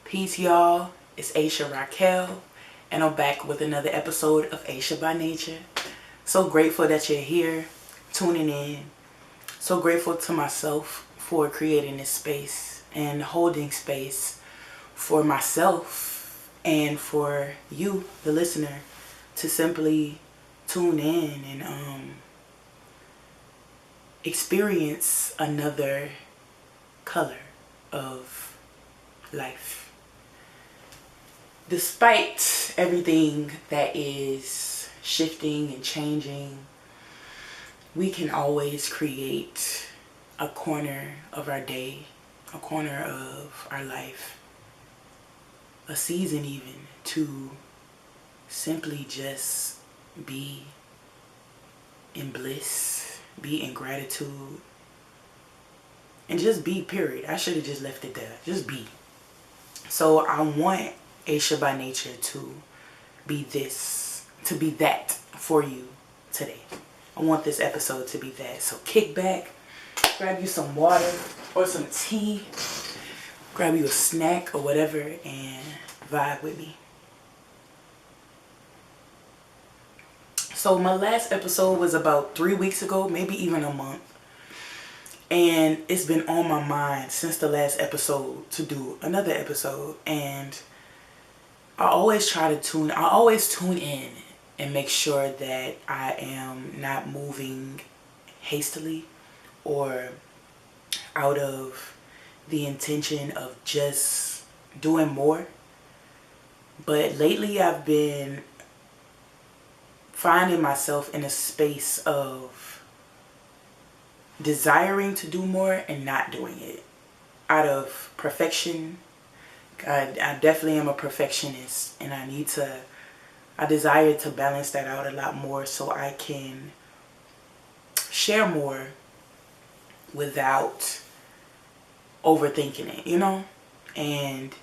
Peace, y'all. It's Aisha RaQuel, and I'm back with another episode of Aisha by Nature. So grateful that you're here, tuning in. So grateful to myself for creating this space and holding space for myself and for you, the listener, to simply tune in and experience another color of life. Despite everything that is shifting and changing, we can always create a corner of our day, a corner of our life, a season even, to simply just be in bliss, be in gratitude, and just be, period. I should have just left it there. Just be. So I want Aisha by Nature to be this, to be that for you today. I want this episode to be that. So kick back, grab you some water or some tea, grab you a snack or whatever, and vibe with me. So my last episode was about 3 weeks ago, maybe even a month. And it's been on my mind since the last episode to do another episode. And I always tune in and make sure that I am not moving hastily or out of the intention of just doing more. But lately I've been finding myself in a space of desiring to do more and not doing it out of perfection. I definitely am a perfectionist, and I desire to balance that out a lot more so I can share more without overthinking it, and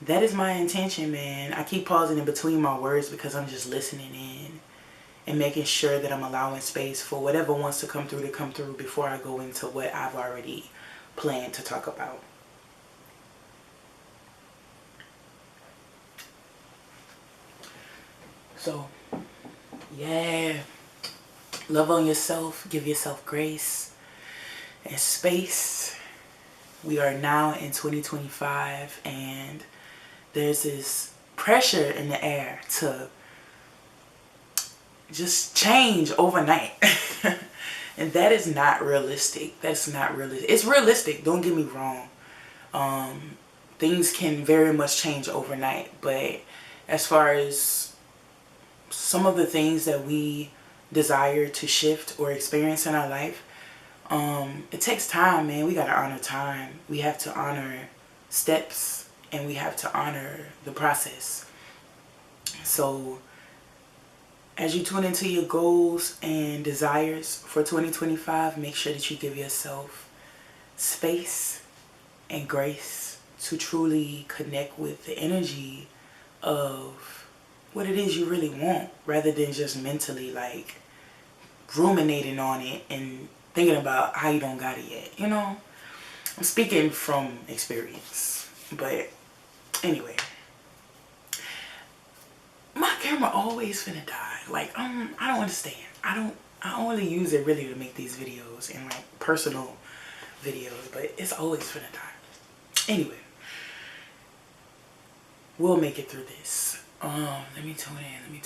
that is my intention, man. I keep pausing in between my words because I'm just listening in and making sure that I'm allowing space for whatever wants to come through before I go into what I've already planned to talk about. So, yeah, love on yourself, give yourself grace and space. We are now in 2025, and there's this pressure in the air to just change overnight. And that is not realistic. That's not realistic. It's realistic, don't get me wrong. Things can very much change overnight, but as far as some of the things that we desire to shift or experience in our life, it takes time, man. We gotta honor time. We have to honor steps, and we have to honor the process. So as you tune into your goals and desires for 2025, make sure that you give yourself space and grace to truly connect with the energy of what it is you really want, rather than just mentally like ruminating on it and thinking about how you don't got it yet. I'm speaking from experience. But anyway, my camera always finna die. Like, I don't understand. I only use it really to make these videos and like personal videos, but it's always finna die. Anyway, we'll make it through this. Let me tune in.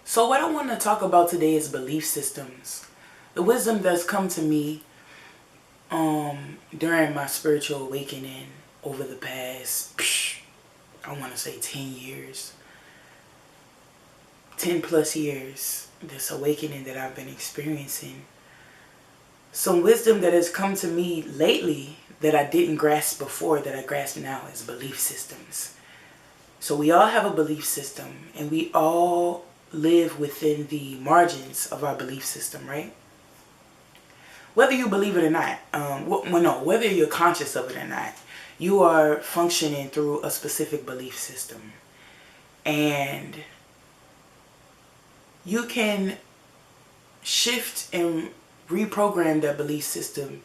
So what I want to talk about today is belief systems. The wisdom that's come to me during my spiritual awakening over the past, I want to say 10 years. 10 plus years, this awakening that I've been experiencing. Some wisdom that has come to me lately that I didn't grasp before, that I grasp now, is belief systems. So we all have a belief system, and we all live within the margins of our belief system, right? Whether you believe it or not, whether you're conscious of it or not, you are functioning through a specific belief system. And you can shift and reprogram that belief system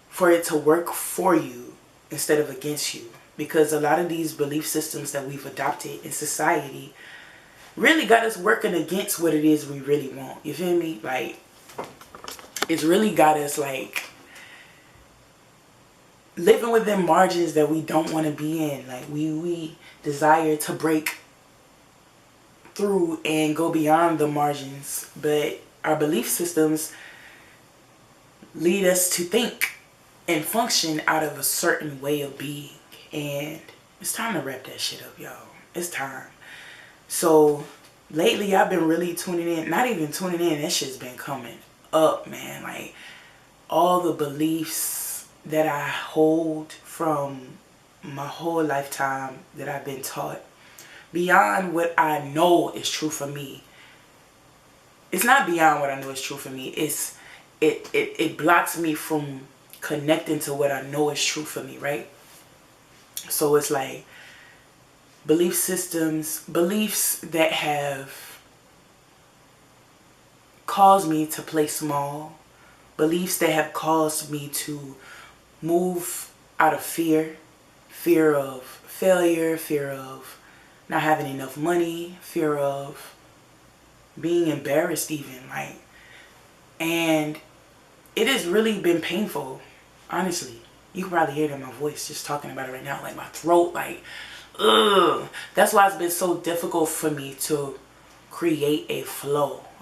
for it to work for you instead of against you. Because a lot of these belief systems that we've adopted in society really got us working against what it is we really want. You feel me? Like, it's really got us like living within margins that we don't want to be in. Like, we desire to break through and go beyond the margins, but our belief systems lead us to think and function out of a certain way of being. And it's time to wrap that shit up, y'all. It's time. So lately I've been really tuning in. Not even tuning in, that shit's been coming up, man. Like, all the beliefs that I hold from my whole lifetime that I've been taught, beyond what I know is true for me. It's not beyond what I know is true for me. It blocks me from connecting to what I know is true for me, right? So it's like belief systems, beliefs that have caused me to play small, beliefs that have caused me to move out of fear of failure, fear of not having enough money, fear of being embarrassed even, like, and it has really been painful, honestly. You can probably hear it in my voice just talking about it right now, like my throat, like, ugh. That's why it's been so difficult for me to create a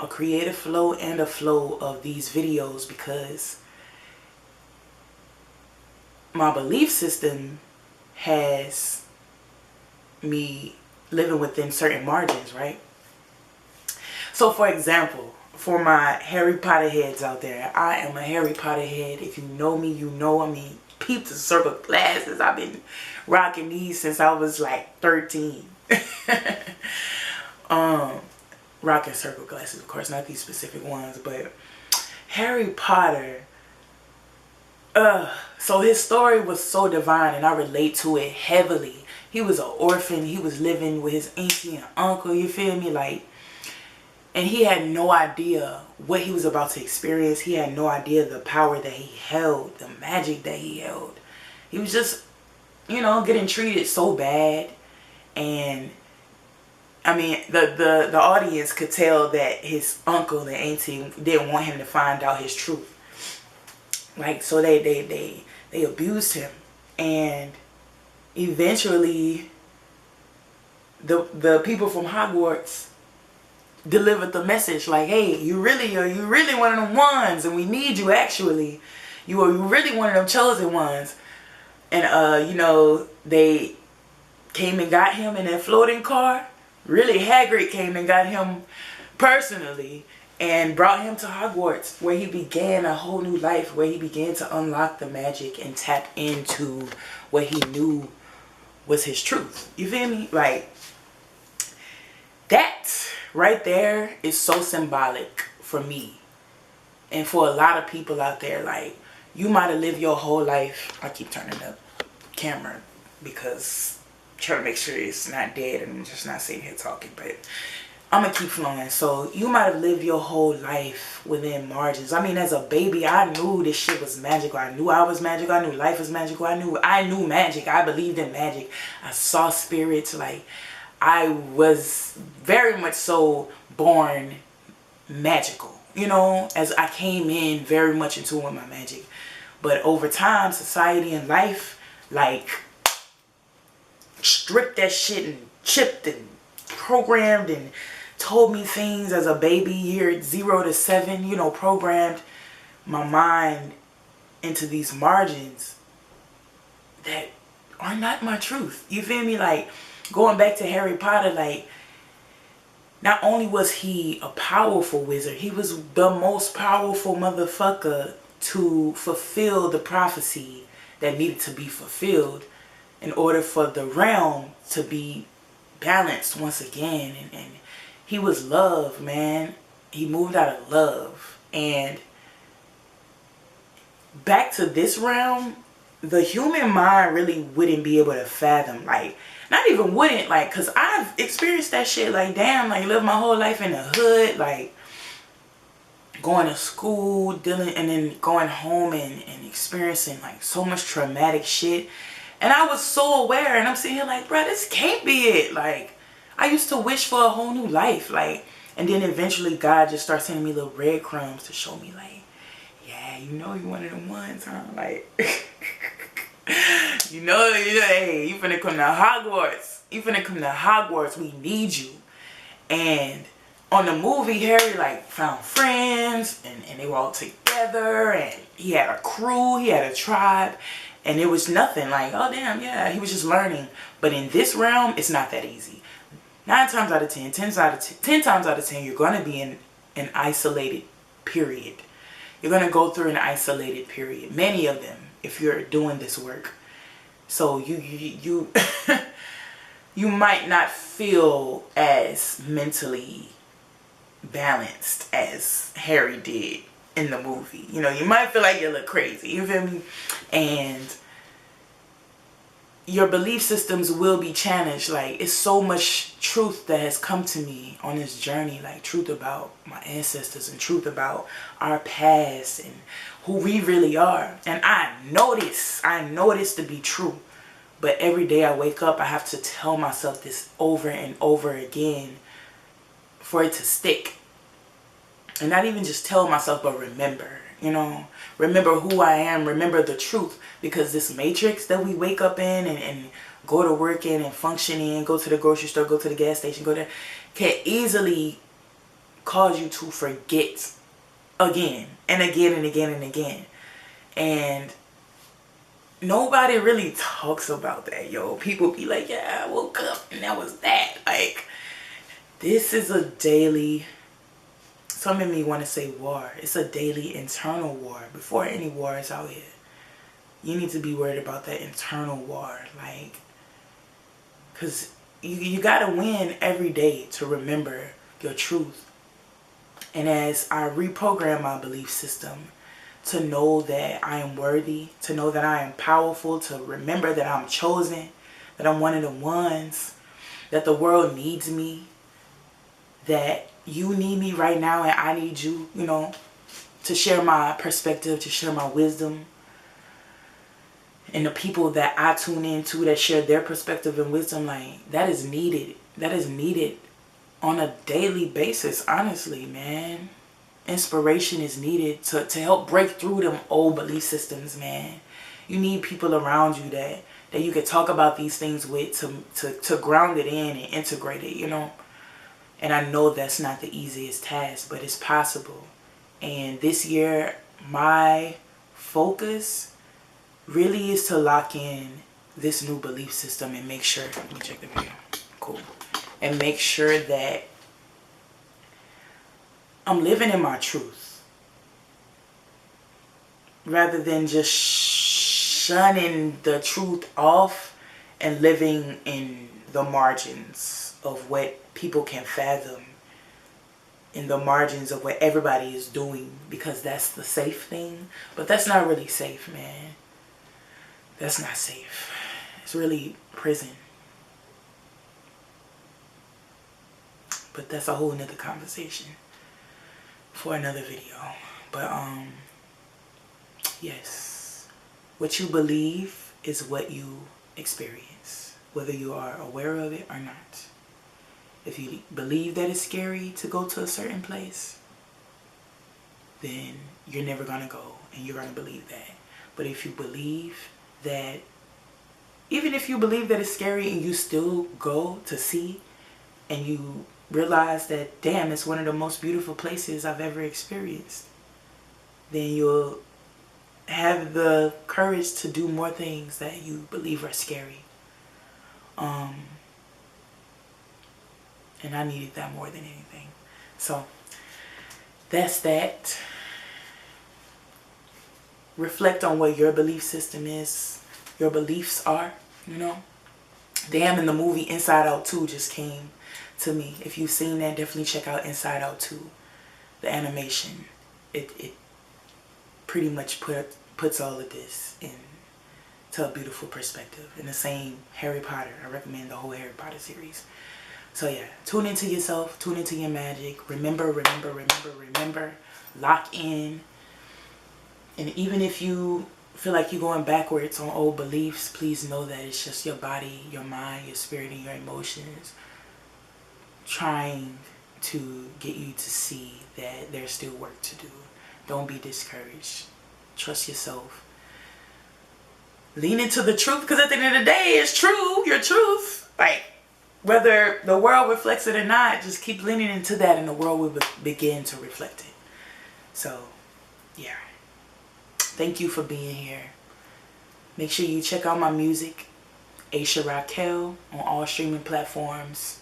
creative flow and a flow of these videos, because my belief system has me living within certain margins, right? So for example, for my Harry Potter heads out there, I am a Harry Potter head. If you know me, you know, I mean, peep the circle glasses. I've been rocking these since I was like 13. Rocking circle glasses, of course, not these specific ones, but Harry Potter, so his story was so divine and I relate to it heavily. He was an orphan. He was living with his auntie and uncle, you feel me? Like, and he had no idea what he was about to experience. He had no idea the power that he held, the magic that he held. He was just, you know, getting treated so bad. And I mean, the audience could tell that his uncle and auntie didn't want him to find out his truth. Like, so they abused him. And eventually the people from Hogwarts delivered the message, like, hey, you really one of them ones, and we need you. Actually, you are really one of them chosen ones. And you know, they came and got him in that floating car. Really, Hagrid came and got him personally and brought him to Hogwarts, where he began a whole new life, where he began to unlock the magic and tap into what he knew was his truth. You feel me? Like, that right there is so symbolic for me and for a lot of people out there. Like, you might have lived your whole life. I keep turning the camera because I'm trying to make sure it's not dead and I'm just not sitting here talking, but I'm gonna keep flowing. So you might have lived your whole life within margins. I mean, as a baby, I knew this shit was magical. I knew I was magical. I knew life was magical. I knew magic. I believed in magic. I saw spirits. Like, I was very much so born magical, you know, as I came in very much into with my magic. But over time, society and life, like, stripped that shit and chipped and programmed and told me things as a baby, year 0 to 7, you know, programmed my mind into these margins that are not my truth. You feel me? Like, going back to Harry Potter, like, not only was he a powerful wizard, he was the most powerful motherfucker to fulfill the prophecy that needed to be fulfilled in order for the realm to be balanced once again. And he was love, man. He moved out of love. And back to this realm, the human mind really wouldn't be able to fathom, like, not even wouldn't, like, because I've experienced that shit, like, damn, like, lived my whole life in the hood, like, going to school, dealing, and then going home and experiencing like so much traumatic shit. And I was so aware, and I'm sitting here like, bro, this can't be it. Like, I used to wish for a whole new life. Like, and then eventually God just starts sending me little breadcrumbs to show me like, yeah, you know you one of them ones, huh? Like, hey, you finna come to Hogwarts. You finna come to Hogwarts. We need you. And on the movie, Harry like found friends, and they were all together, and he had a crew, he had a tribe, and it was nothing like, oh damn, yeah, he was just learning. But in this realm, it's not that easy. 9 times out of 10, 10 times out of 10, you're gonna be in an isolated period. You're gonna go through an isolated period. Many of them, if you're doing this work. So you you might not feel as mentally balanced as Harry did in the movie. You know, you might feel like you look crazy. You feel me? And your belief systems will be challenged. Like, it's so much truth that has come to me on this journey. Like, truth about my ancestors and truth about our past and who we really are. And I know this to be true. But every day I wake up, I have to tell myself this over and over again for it to stick. And not even just tell myself, but remember, you know, remember who I am, remember the truth. Because this matrix that we wake up in and go to work in and function in, go to the grocery store, go to the gas station, go there, can easily cause you to forget again and again and again and again. And nobody really talks about that, yo. People be like, yeah, I woke up and that was that. Like, this is a daily, some of me want to say war. It's a daily internal war. Before any war is out here, you need to be worried about that internal war. Like, because you got to win every day to remember your truth. And as I reprogram my belief system, to know that I am worthy, to know that I am powerful, to remember that I'm chosen, that I'm one of the ones, that the world needs me, that you need me right now and I need you, you know, to share my perspective, to share my wisdom. And the people that I tune into that share their perspective and wisdom, like, that is needed. That is needed on a daily basis, honestly, man. Inspiration is needed to help break through them old belief systems, man. You need people around you that you can talk about these things with, to ground it in and integrate it, you know. And I know that's not the easiest task, but it's possible. And this year, my focus really is to lock in this new belief system and make sure, let me check the video, cool. And make sure that I'm living in my truth, rather than just shunning the truth off and living in the margins of what people can fathom, in the margins of what everybody is doing, because that's the safe thing. But that's not really safe, man. That's not safe. It's really prison. But that's a whole nother conversation for another video. But yes, what you believe is what you experience, whether you are aware of it or not. If you believe that it's scary to go to a certain place, then you're never gonna go, and you're gonna believe that. But if you believe that, even if you believe that it's scary and you still go to see, and you realize that, damn, it's one of the most beautiful places I've ever experienced, then you'll have the courage to do more things that you believe are scary. And I needed that more than anything. So that's that. Reflect on what your belief system is, your beliefs are, you know. Damn, in the movie Inside Out 2 just came to me. If you've seen that, definitely check out Inside Out 2. The animation. It pretty much puts all of this into a beautiful perspective. In the same Harry Potter. I recommend the whole Harry Potter series. So yeah, tune into yourself, tune into your magic. Remember, remember, remember, remember. lock in. And even if you feel like you're going backwards on old beliefs, please know that it's just your body, your mind, your spirit, and your emotions trying to get you to see that there's still work to do. Don't be discouraged. Trust yourself. Lean into the truth, because at the end of the day, it's true. Your truth. Like, whether the world reflects it or not, just keep leaning into that and the world will begin to reflect it. So, yeah. Thank you for being here. Make sure you check out my music, Aisha RaQuel, on all streaming platforms.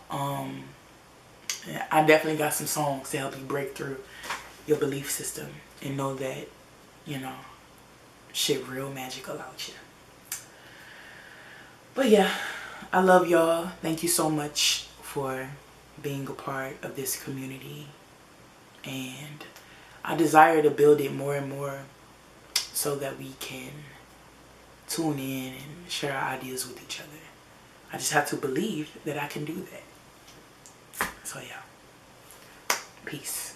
I definitely got some songs to help you break through your belief system and know that, you know, shit real magical out here. But yeah, I love y'all. Thank you so much for being a part of this community. And I desire to build it more and more so that we can tune in and share our ideas with each other. I just have to believe that I can do that. So yeah, peace.